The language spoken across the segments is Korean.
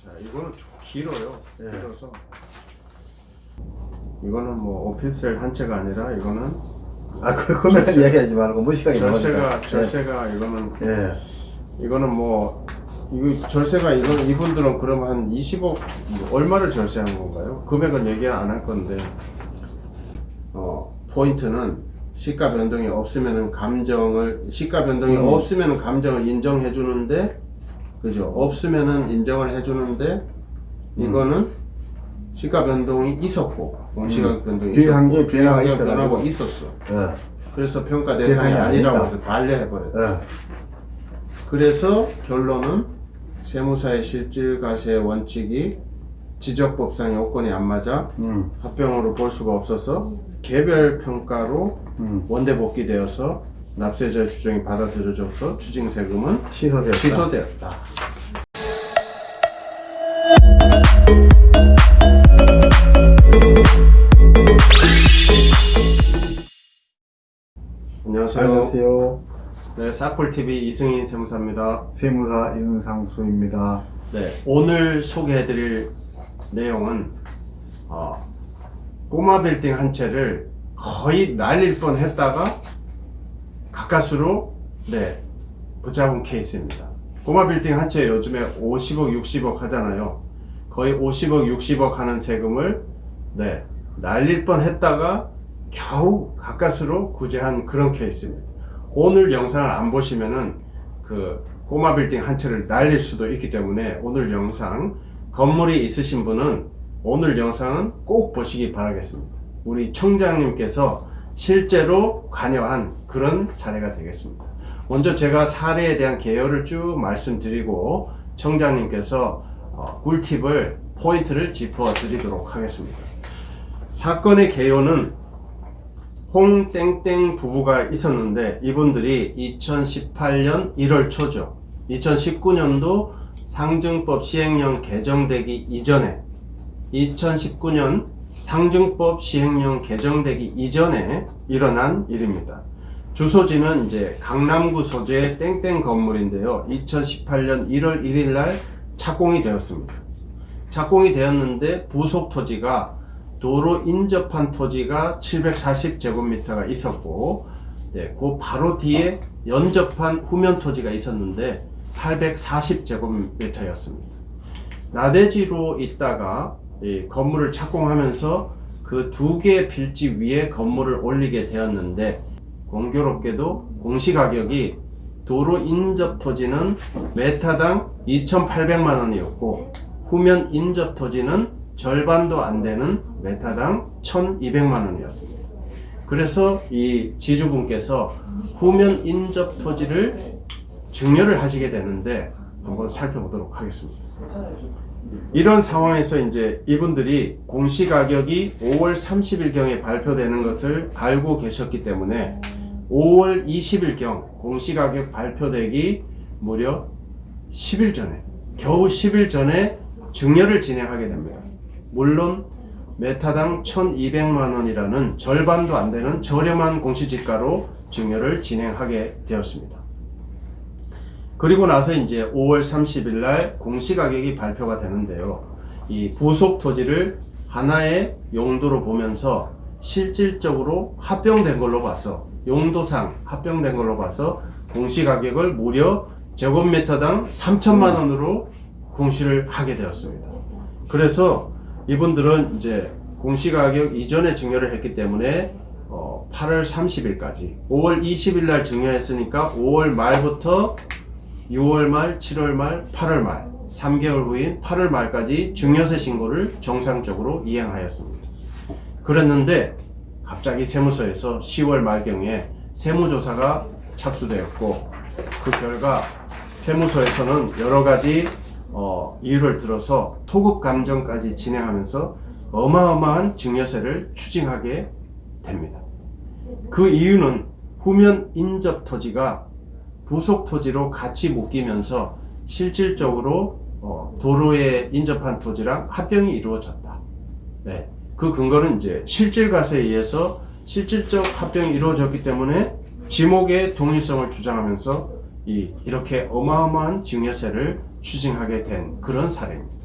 자, 이거는 좀 길어요. 예. 길어서 이거는 뭐 오피스텔 한 채가 아니라 이거는 금액 이야기하지 말고 무시하게 절세가 이거는 예. 이거는 뭐 이거 절세가 이거는 이분들은 그럼 한 20억 얼마를 절세한 건가요? 금액은 얘기 안 할 건데 포인트는 시가 변동이 없으면은 없으면은 감정을 인정해 주는데 그죠? 없으면은 인정을 해 주는데 이거는 시가 변동이 있었고 시가 변동이 비행기 변하고 있었어. 예. 그래서 평가 대상이 아니라고 아니다. 해서 반려해 버렸다. 예. 그래서 결론은 세무사의 실질과세의 원칙이 지적법상 요건이 안 맞아 합병으로 볼 수가 없어서 개별 평가로 원대복귀되어서 납세자의 주장이 받아들여져서 추징세금은 취소되었다. 안녕하세요. 네, 사콜TV 이승인 세무사입니다. 세무사 윤상수입니다. 네, 오늘 소개해드릴 내용은 꼬마 빌딩 한 채를 거의 날릴 뻔 했다가 가까스로 붙잡은 케이스입니다. 꼬마 빌딩 한 채 요즘에 50억 60억 하잖아요. 거의 50억 60억 하는 세금을 날릴 뻔 했다가 겨우 가까스로 구제한 그런 케이스입니다. 오늘 영상을 안 보시면은 그 꼬마 빌딩 한 채를 날릴 수도 있기 때문에 오늘 영상 건물이 있으신 분은 오늘 영상은 꼭 보시기 바라겠습니다. 우리 청장님께서 실제로 관여한 그런 사례가 되겠습니다. 먼저 제가 사례에 대한 개요를 쭉 말씀드리고 청장님께서 꿀팁을 포인트를 짚어 드리도록 하겠습니다. 사건의 개요는 홍땡땡 부부가 있었는데 이분들이 2018년 1월 초죠. 2019년도 상증법 시행령 개정되기 이전에 2019년 상증법 시행령 개정되기 이전에 일어난 일입니다. 주소지는 이제 강남구 소재의 땡땡 건물인데요. 2018년 1월 1일 날 착공이 되었습니다. 착공이 되었는데 부속 토지가 도로 인접한 토지가 740제곱미터가 있었고 그 바로 뒤에 연접한 후면 토지가 있었는데 840제곱미터였습니다. 나대지로 있다가 이 건물을 착공하면서 그 두 개의 필지 위에 건물을 올리게 되었는데 공교롭게도 공시가격이 도로 인접 토지는 메타당 2,800만 원이었고 후면 인접 토지는 절반도 안 되는 메타당 1,200만 원이었습니다. 그래서 이 지주분께서 후면 인접 토지를 증여를 하시게 되는데 한번 살펴보도록 하겠습니다. 이런 상황에서 이제 이분들이 공시가격이 5월 30일경에 발표되는 것을 알고 계셨기 때문에 5월 20일경 공시가격 발표되기 무려 10일 전에, 겨우 10일 전에 증여를 진행하게 됩니다. 물론 메타당 1,200만 원이라는 절반도 안 되는 저렴한 공시지가로 증여를 진행하게 되었습니다. 그리고 나서 이제 5월 30일 날 공시가격이 발표가 되는데요. 이 부속 토지를 하나의 용도로 보면서 실질적으로 합병된 걸로 봐서 용도상 합병된 걸로 봐서 공시가격을 무려 제곱미터당 3천만 원으로 공시를 하게 되었습니다. 그래서 이분들은 이제 공시가격 이전에 증여를 했기 때문에 8월 30일까지 5월 20일 날 증여했으니까 5월 말부터 6월 말, 7월 말, 8월 말 3개월 후인 8월 말까지 증여세 신고를 정상적으로 이행하였습니다. 그랬는데 갑자기 세무서에서 10월 말경에 세무조사가 착수되었고 그 결과 세무서에서는 여러가지 이유를 들어서 소급 감정까지 진행하면서 어마어마한 증여세를 추징하게 됩니다. 그 이유는 후면 인접 토지가 부속 토지로 같이 묶이면서 실질적으로 도로에 인접한 토지랑 합병이 이루어졌다. 그 근거는 이제 실질과세에 의해서 실질적 합병이 이루어졌기 때문에 지목의 동일성을 주장하면서 이렇게 어마어마한 증여세를 추징하게 된 그런 사례입니다.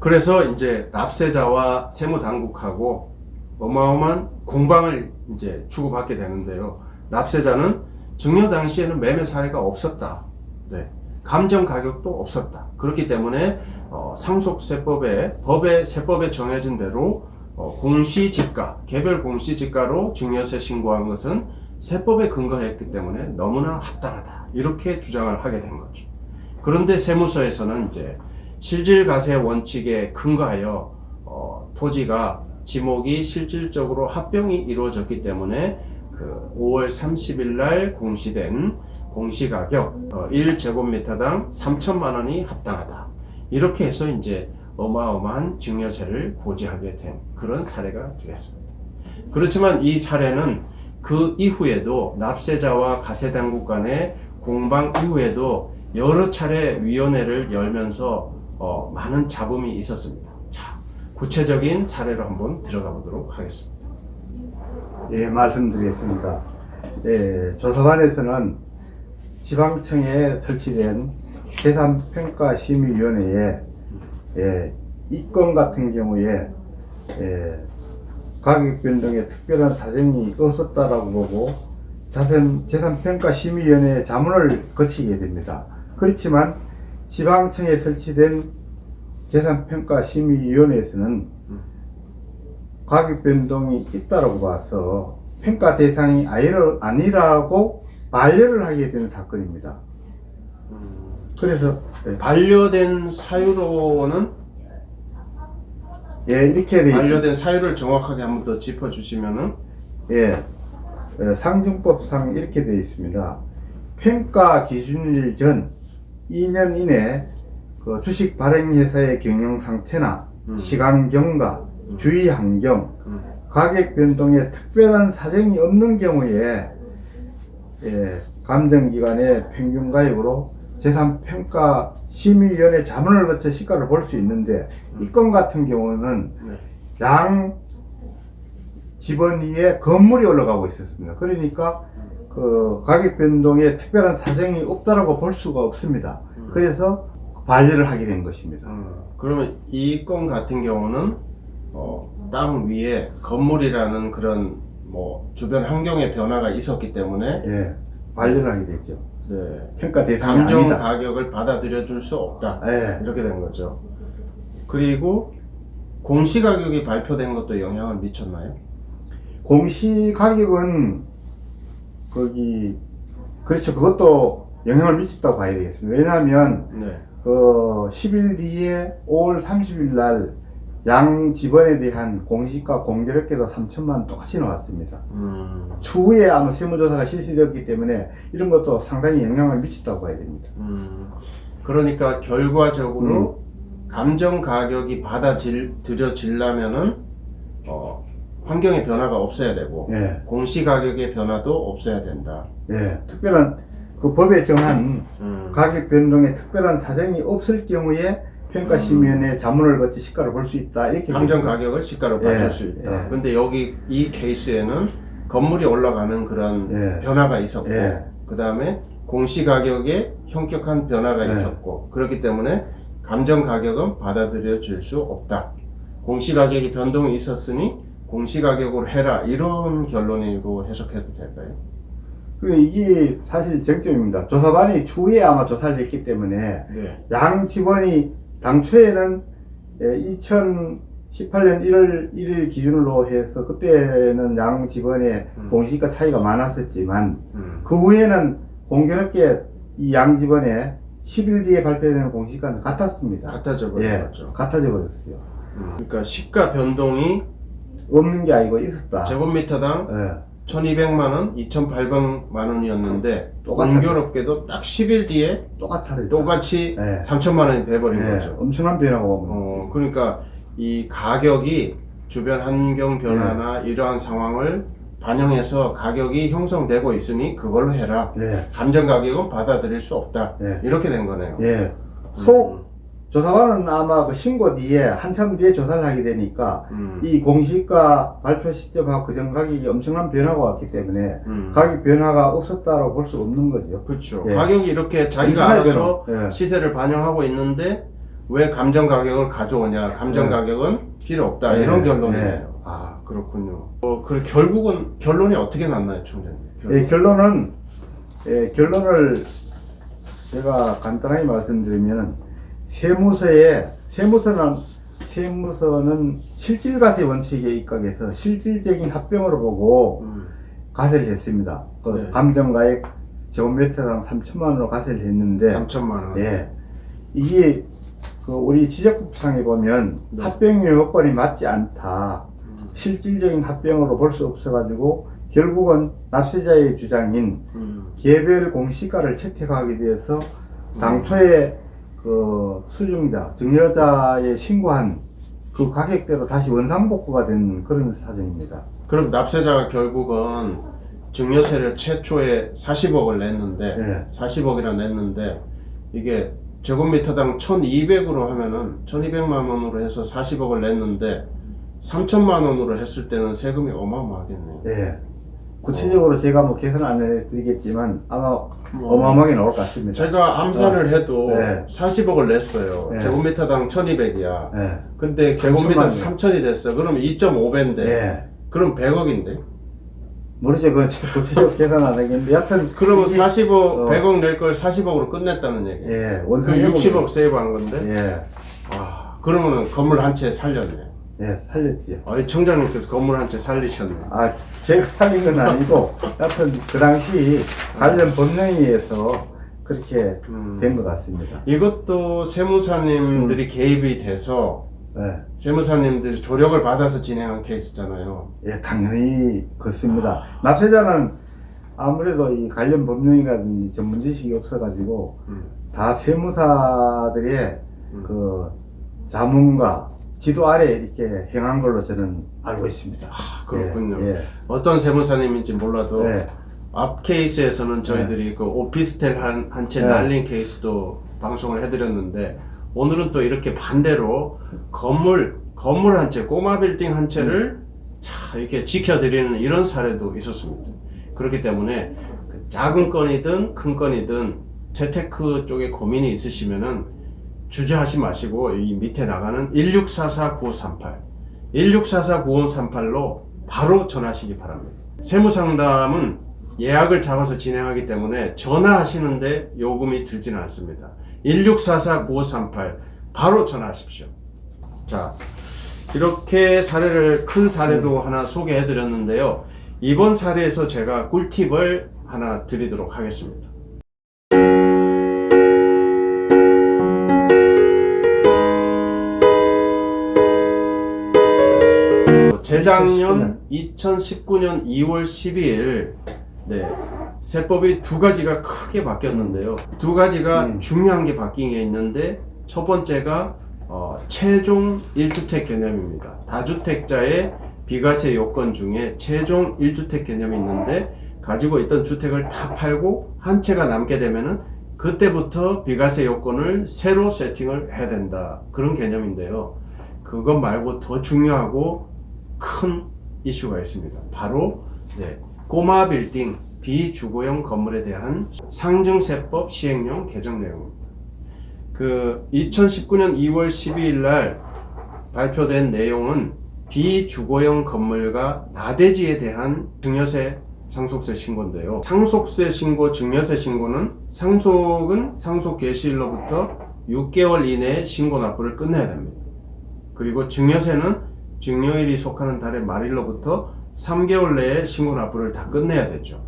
그래서 이제 납세자와 세무당국하고 어마어마한 공방을 이제 주고받게 되는데요. 납세자는 증여 당시에는 매매 사례가 없었다. 네. 감정 가격도 없었다. 그렇기 때문에 상속세법에 세법에 정해진 대로 공시지가, 개별 공시지가로 증여세 신고한 것은 세법에 근거했기 때문에 너무나 합당하다. 이렇게 주장을 하게 된 거죠. 그런데 세무서에서는 이제 실질과세 원칙에 근거하여 토지가 지목이 실질적으로 합병이 이루어졌기 때문에 그 5월 30일 날 공시된 공시가격 1제곱미터당 3천만 원이 합당하다. 이렇게 해서 이제 어마어마한 증여세를 고지하게 된 그런 사례가 되겠습니다. 그렇지만 이 사례는 그 이후에도 납세자와 가세당국 간의 공방 이후에도 여러 차례 위원회를 열면서 많은 잡음이 있었습니다. 자, 구체적인 사례로 한번 들어가 보도록 하겠습니다. 예, 말씀드리겠습니다. 예, 조사관에서는 지방청에 설치된 재산평가심의위원회에 이 건 같은 경우에 가격 변동에 특별한 사정이 없었다라고 보고 재산평가심의위원회에 자문을 거치게 됩니다. 그렇지만 지방청에 설치된 재산평가심의위원회에서는 가격 변동이 있다라고 봐서 평가 대상이 아니라고 반려를 하게 되는 사건입니다. 그래서 반려된 사유로는 이렇게 돼 반려된 사유를 정확하게 한번 더 짚어주시면은 상증법상 이렇게 되어 있습니다. 평가 기준일 전 2년 이내 그 주식 발행회사의 경영 상태나 시간 경과, 주의 환경, 가격 변동에 특별한 사정이 없는 경우에 감정기관의 평균가액으로 재산평가심의위원회 자문을 거쳐 시가를 볼 수 있는데 이 건 같은 경우는 양 집원 위에 건물이 올라가고 있었습니다. 그러니까 그 가격 변동에 특별한 사정이 없다라고 볼 수가 없습니다. 그래서 반려를 하게 된 것입니다. 그러면 이 건 같은 경우는 땅 위에 건물이라는 그런 뭐 주변 환경의 변화가 있었기 때문에 반려를 하게 되죠. 평가 대상이 감정 아니다. 가격을 받아들여 줄 수 없다. 예. 이렇게 된 거죠. 그리고 공시 가격이 발표된 것도 영향을 미쳤나요? 공시 가격은 그렇죠. 그것도 영향을 미쳤다고 봐야 되겠습니다. 왜냐하면 10일 뒤에 5월 30일 날 양 집원에 대한 공시가 공교롭게도 3천만 원 똑같이 나왔습니다. 추후에 아마 세무조사가 실시되었기 때문에 이런 것도 상당히 영향을 미쳤다고 봐야 됩니다. 그러니까 결과적으로 감정 가격이 받아들여지려면은 환경의 변화가 없어야 되고 공시 가격의 변화도 없어야 된다. 특별한 그 법에 정한 가격 변동에 특별한 사정이 없을 경우에 평가심의위원회 자문을 거쳐 시가를 볼 수 있다. 이렇게 감정 가격을 시가로 받을 수 있다. 근데 여기 이 케이스에는 건물이 올라가는 그런 변화가 있었고, 그 다음에 공시 가격에 현격한 변화가 있었고, 그렇기 때문에 감정 가격은 받아들여 줄 수 없다. 공시 가격이 변동이 있었으니 공시 가격으로 해라. 이런 결론으로 해석해도 될까요? 그리고 이게 사실 쟁점입니다. 조사반이 추후에 아마 조사를 했기 때문에 양 직원이 당초에는 2018년 1월 1일 기준으로 해서 그때는 양 직원의 공시가 차이가 많았었지만 그 후에는 공교롭게 이 양 직원의 10일 뒤에 발표되는 공시가는 같았습니다. 같아져 버렸죠. 같아져 버렸어요. 그러니까 시가 변동이 없는 게 아니고 있었다. 제곱미터당 1200만원, 2800만원이었는데 공교롭게도 딱 10일 뒤에 똑같이 3000만원이 돼버린 거죠. 엄청난 변화가 그러니까 이 가격이 주변 환경 변화나 이러한 상황을 반영해서 가격이 형성되고 있으니 그걸로 해라. 감정 가격은 받아들일 수 없다. 이렇게 된 거네요. 조사관은 아마 그 신고 뒤에 한참 뒤에 조사를 하게 되니까 이 공시가 발표 시점하고 그전 가격이 엄청난 변화가 왔기 때문에 가격 변화가 없었다고 볼 수 없는 거죠. 그렇죠. 가격이 이렇게 자기가 알아서 시세를 반영하고 있는데 왜 감정 가격을 가져오냐? 감정 네. 가격은 필요 없다. 네. 이런 결론이네요. 네. 아, 그렇군요. 그 결국은 결론이 어떻게 났나요, 총장님? 결론을 제가 간단하게 말씀드리면 세무서는 실질과세 원칙에 입각해서 실질적인 합병으로 보고 과세를 했습니다. 네. 감정가액 제곱미터당 3천만 원으로 과세를 했는데 3천만 원. 예. 이게 우리 지적법상에 보면 네. 합병 요건이 맞지 않다. 실질적인 합병으로 볼 수 없어가지고 결국은 납세자의 주장인 개별 공시가를 채택하기 위해서 당초에 수증자, 증여자의 신고한 그 가격대로 다시 원상복구가 된 그런 사정입니다. 그럼 납세자가 결국은 증여세를 최초에 40억을 냈는데, 네. 40억이나 냈는데, 이게 제곱미터당 1200으로 하면은, 1200만 원으로 해서 40억을 냈는데, 3천만 원으로 했을 때는 세금이 어마어마하겠네요. 예. 구체적으로 제가 계산 안 해드리겠지만 아마 어마어마하게 나올 것 같습니다. 제가 암산을 해도 네. 40억을 냈어요. 네. 제곱미터당 1200이야. 예. 근데 제곱미터 3천만 3000이 됐어. 그럼 2.5배인데. 예. 그럼 100억인데. 모르죠. 그건 구체적으로 계산 안 하겠는데 여하튼 그러면 이게- 100억 낼 걸 40억으로 끝냈다는 얘기예요. 예. 그 원상 60억 세이브한 건데. 예. 그러면은 건물 한 채 살렸네. 예, 살렸지요. 이 청장님께서 건물 한 채 살리셨네. 제가 살린 건 아니고, 여하튼 그 당시 관련 법령위에서 그렇게 된 것 같습니다. 이것도 세무사님들이 개입이 돼서 예, 세무사님들이 조력을 받아서 진행한 케이스잖아요. 예, 당연히 그렇습니다. 납세자는 아무래도 이 관련 법령이라든지 전문 지식이 없어가지고, 다 세무사들의 그 자문과 지도 아래 이렇게 행한 걸로 저는 알고 있습니다. 그렇군요. 예, 예. 어떤 세무사님인지 몰라도 예. 앞 케이스에서는 저희들이 그 오피스텔 한 채 네. 날린 케이스도 방송을 해드렸는데, 오늘은 또 이렇게 반대로 건물 한 채, 꼬마 빌딩 한 채를 이렇게 지켜드리는 이런 사례도 있었습니다. 그렇기 때문에 작은 건이든 큰 건이든 재테크 쪽에 고민이 있으시면은 주저하지 마시고 이 밑에 나가는 1644-9538 1644-9538로 바로 전화하시기 바랍니다. 세무상담은 예약을 잡아서 진행하기 때문에 전화하시는데 요금이 들지는 않습니다. 1644-9538 바로 전화하십시오. 자, 이렇게 큰 사례도 하나 소개해 드렸는데요. 이번 사례에서 제가 꿀팁을 하나 드리도록 하겠습니다. 재작년 2019년 2월 12일 세법이 두 가지가 크게 바뀌었는데요. 두 가지가 중요한 게 바뀐 게 있는데, 첫 번째가 최종 1주택 개념입니다. 다주택자의 비과세 요건 중에 최종 1주택 개념이 있는데, 가지고 있던 주택을 다 팔고 한 채가 남게 되면은 그때부터 비과세 요건을 새로 세팅을 해야 된다. 그런 개념인데요. 그것 말고 더 중요하고 큰 이슈가 있습니다. 바로 꼬마 빌딩 비주거용 건물에 대한 상증세법 시행령 개정 내용입니다. 2019년 2월 12일 날 발표된 내용은 비주거용 건물과 나대지에 대한 증여세 상속세 신고인데요. 상속세 신고, 증여세 신고는 상속은 상속 개시일로부터 6개월 이내에 신고 납부를 끝내야 됩니다. 그리고 증여세는 증여일이 속하는 달의 말일로부터 3개월 내에 신고 납부를 다 끝내야 되죠.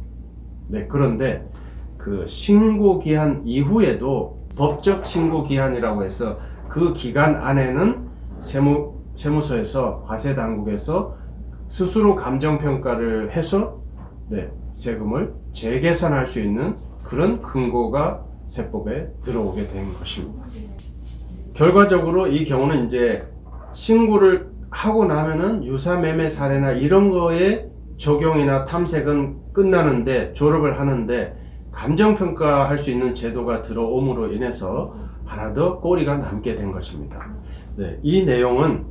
그런데 그 신고 기한 이후에도 법적 신고 기한이라고 해서 그 기간 안에는 세무서에서 과세 당국에서 스스로 감정 평가를 해서 세금을 재계산할 수 있는 그런 근거가 세법에 들어오게 된 것입니다. 결과적으로 이 경우는 이제 신고를 하고 나면은 유사매매 사례나 이런 거에 적용이나 탐색은 끝나는데, 졸업을 하는데 감정평가할 수 있는 제도가 들어옴으로 인해서 하나 더 꼬리가 남게 된 것입니다. 이 내용은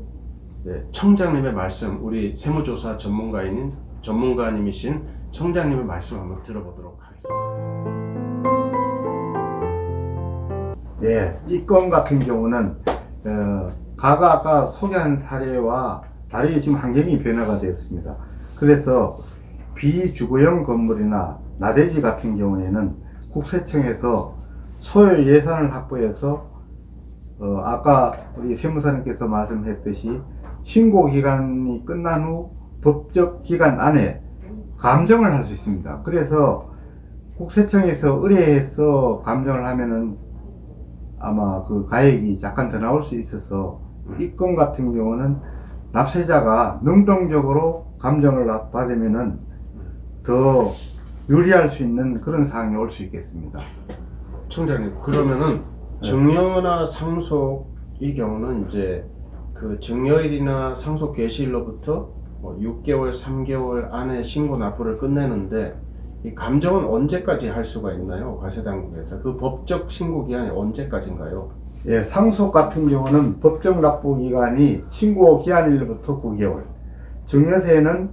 청장님의 말씀, 우리 세무조사 전문가님이신 청장님의 말씀 한번 들어보도록 하겠습니다. 이 건 같은 경우는 가가 아까 소개한 사례와 다르게 지금 환경이 변화가 되었습니다. 그래서 비주거용 건물이나 나대지 같은 경우에는 국세청에서 소요 예산을 확보해서 아까 우리 세무사님께서 말씀했듯이 신고 기간이 끝난 후 법적 기간 안에 감정을 할 수 있습니다. 그래서 국세청에서 의뢰해서 감정을 하면은 아마 그 가액이 약간 더 나올 수 있어서 이 건 같은 경우는 납세자가 능동적으로 감정을 받으면은 더 유리할 수 있는 그런 상황이 올 수 있겠습니다. 총장님, 그러면은 증여나 상속 이 경우는 이제 그 증여일이나 상속 개시일로부터 6개월, 3개월 안에 신고 납부를 끝내는데 이 감정은 언제까지 할 수가 있나요? 과세당국에서 그 법적 신고 기한이 언제까지인가요? 예, 상속 같은 경우는 법정 납부 기간이 신고 기한일부터 9개월, 증여세는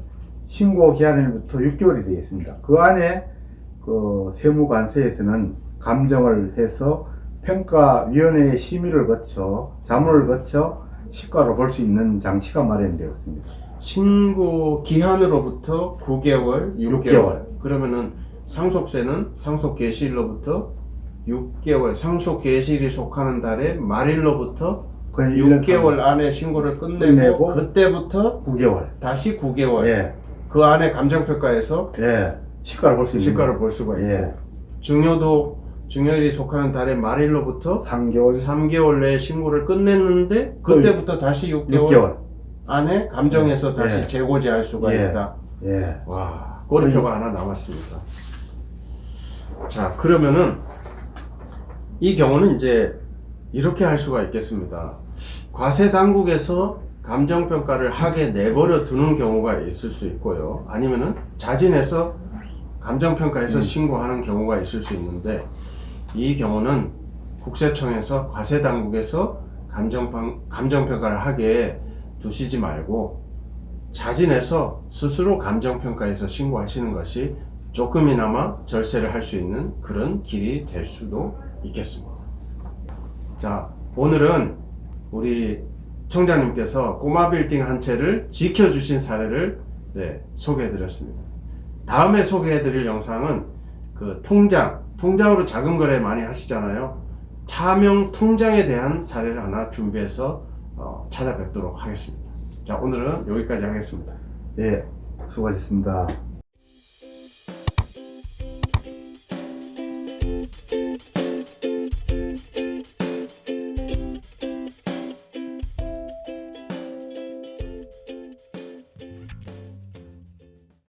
신고 기한일부터 6개월이 되겠습니다. 그 안에 그 세무관세에서는 감정을 해서 평가위원회의 심의를 거쳐 자문을 거쳐 시가로 볼 수 있는 장치가 마련되었습니다. 신고 기한으로부터 9개월, 6개월. 그러면은 상속세는 상속 개시일로부터 6개월, 상속 개시일이 속하는 달의 말일로부터 거의 1년 6개월 안에 신고를 끝내고 끝내고 그때부터 9개월. 다시 9개월. 예, 그 안에 감정평가에서 예, 시가를 볼 수 있는 시가를 볼 수가 있고 예, 증여도 증여일이 속하는 달의 말일로부터 3개월, 3개월 내에 신고를 끝냈는데 그때부터 다시 6개월, 안에 감정해서 다시 예. 재고지할 수가 예. 있다. 예, 와, 꼬리표가 하나 남았습니다. 자, 그러면은 이 경우는 이제 이렇게 할 수가 있겠습니다. 과세 당국에서 감정평가를 하게 내버려 두는 경우가 있을 수 있고요. 아니면은 자진해서 감정평가에서 신고하는 경우가 있을 수 있는데 이 경우는 국세청에서 과세 당국에서 감정평가를 하게 두시지 말고 자진해서 스스로 감정평가에서 신고하시는 것이 조금이나마 절세를 할 수 있는 그런 길이 될 수도 있겠습니다. 자, 오늘은 우리 청장님께서 꼬마 빌딩 한 채를 지켜주신 사례를 소개해드렸습니다. 다음에 소개해드릴 영상은 그 통장으로 자금 거래 많이 하시잖아요. 차명 통장에 대한 사례를 하나 준비해서 찾아뵙도록 하겠습니다. 자, 오늘은 여기까지 하겠습니다. 예, 수고하셨습니다.